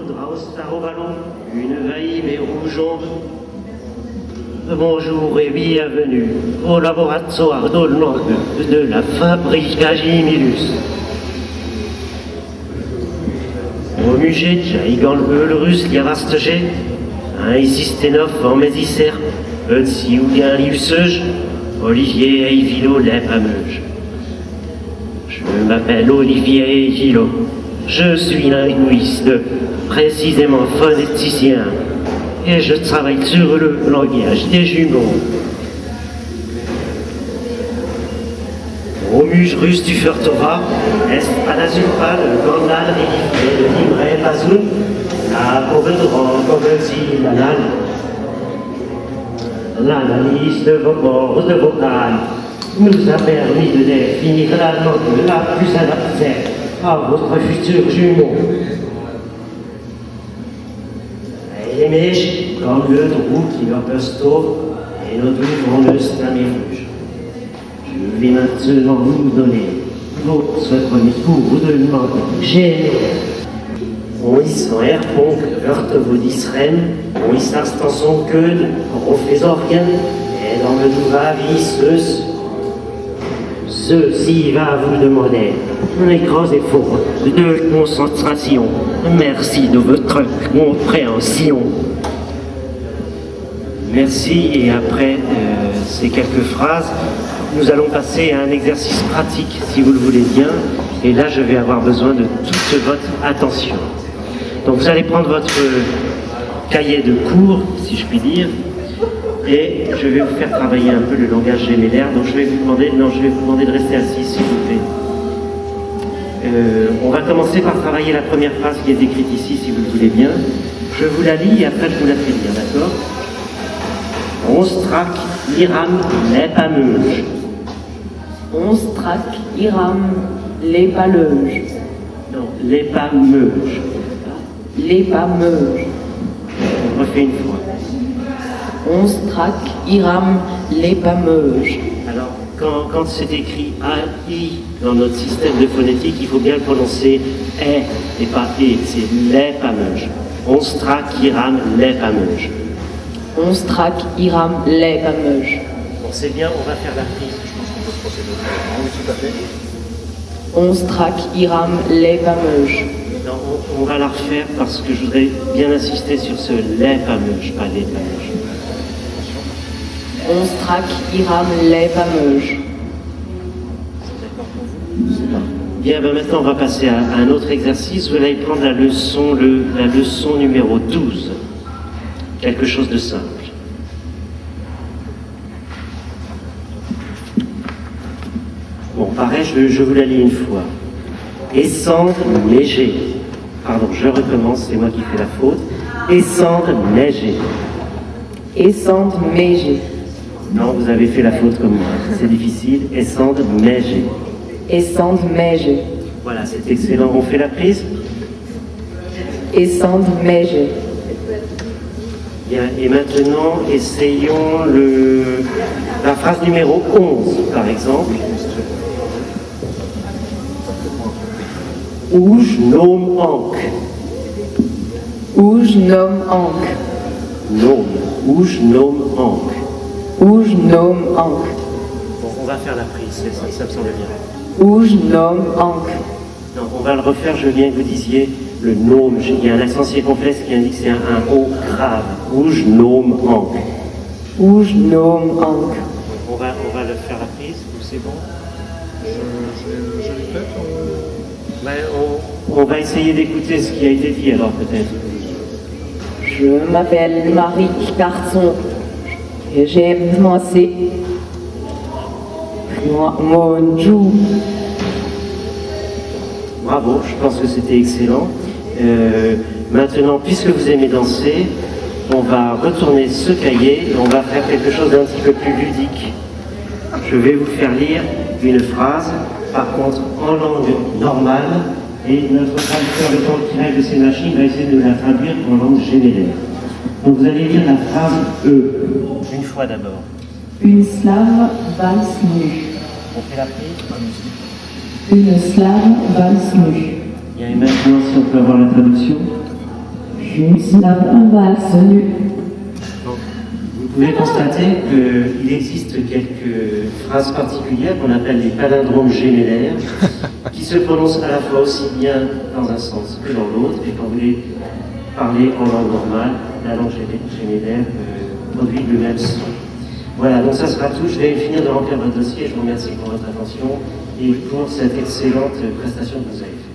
Draus Taroballon, une vaïve et rougeonde. Bonjour et bienvenue au laboratoire de la fabrique Agimilus. Au musée Jaïgan le russe Liavastege, un Isistenov en Mésicer, Eutsi ou bien Liuseuge, Olivier Eivilo Lepameuge. Je m'appelle Olivier Eivilo. Je suis linguiste, précisément phonéticien, et je travaille sur le langage des jumeaux. Au muge russe du Furtora, est Anazulpa, le Gandal, et le Libre Bazoun, la Covedran, Covedzi, l'analyse de vos cordes vocales nous a permis de définir la langue la plus adaptée à votre futur jumeau. Et mèches, comme le trou qui va pesto et notre vendeuse rouge. Je vais maintenant vous donner votre premier cours de langue générale. On y sent Erpong, hört vos disren, on y s'installe son queue, on fait organ, et dans le nouveau vie, ceci va vous demander un grand effort de concentration. Merci de votre compréhension. Merci, et après ces quelques phrases, nous allons passer à un exercice pratique, si vous le voulez bien, et là je vais avoir besoin de toute votre attention. Donc vous allez prendre votre cahier de cours, si je puis dire, et je vais vous faire travailler un peu le langage gémellaire. Donc je vais vous demander de rester assis, s'il vous plaît. On va commencer par travailler la première phrase qui est décrite ici, si vous le voulez bien. Je vous la lis et après je vous la fais lire, d'accord? Onstrak iram lepameuge. Onstrak iram lepaleuge. Non, lepameuge. Lepameuge. On refait une fois. Onstrak iram lepameuge. Alors, quand c'est écrit AI dans notre système de phonétique, il faut bien le prononcer et pas E, c'est lepameuge. Onstrak iram lepameuge. Onstrak iram lepameuge. Bon, c'est bien, on va faire la prise. Je pense qu'on peut procéder autrement. Oui, tout à fait. Onstrak iram lepameuge. Non, on va la refaire parce que je voudrais bien insister sur ce lepameuge, pas lepameuge. Onstrak iram lepameuge. Bien, ben maintenant on va passer à un autre exercice. Vous allez prendre la leçon numéro 12. Quelque chose de simple. Bon, pareil, je vous la lis une fois. Essendre léger. Pardon, je recommence, c'est moi qui fais la faute. Essendre léger. Essendre méger. Non, vous avez fait la faute comme moi. C'est difficile. Essendre léger. Essendre méger. Voilà, c'est excellent. On fait la prise. Essendre méger. Bien, et maintenant, essayons la phrase numéro 11, par exemple. Ouj nom ank. Ouj nom ank. Nom. Ouj nom ank. Ouj nom ank. Bon, on va faire la prise, ça me semble bien. Ouj nom ank. Non, on va le refaire, je viens que vous disiez le nom. Il y a un accent circonflexe qui indique que c'est un O grave. Ouj nom ank. Ouj nom ank. On va le faire la prise, ou c'est bon? Je répète. On va essayer d'écouter ce qui a été dit alors peut-être. Je m'appelle Marie Carson et j'ai commencé mon jour. Bravo, je pense que c'était excellent. Maintenant, puisque vous aimez danser, on va retourner ce cahier et on va faire quelque chose d'un petit peu plus ludique. Je vais vous faire lire une phrase, par contre en langue normale, et notre traducteur, le temps qu'il règle de ces machines, va essayer de la traduire en langue gémellaire. Donc vous allez lire la phrase E, une fois d'abord. Une slave valse nue. On fait la prise. Une slave valse nue. Et maintenant, si on peut avoir la traduction. Une syllabe, un valse nu. Vous pouvez constater qu'il existe quelques phrases particulières qu'on appelle les palindromes gémellaires, qui se prononcent à la fois aussi bien dans un sens que dans l'autre, et quand vous voulez parler en langue normale, la langue gémellaire produit le même son. Voilà, donc ça sera tout. Je vais finir de remplir votre dossier. Je vous remercie pour votre attention et pour cette excellente prestation que vous avez faite.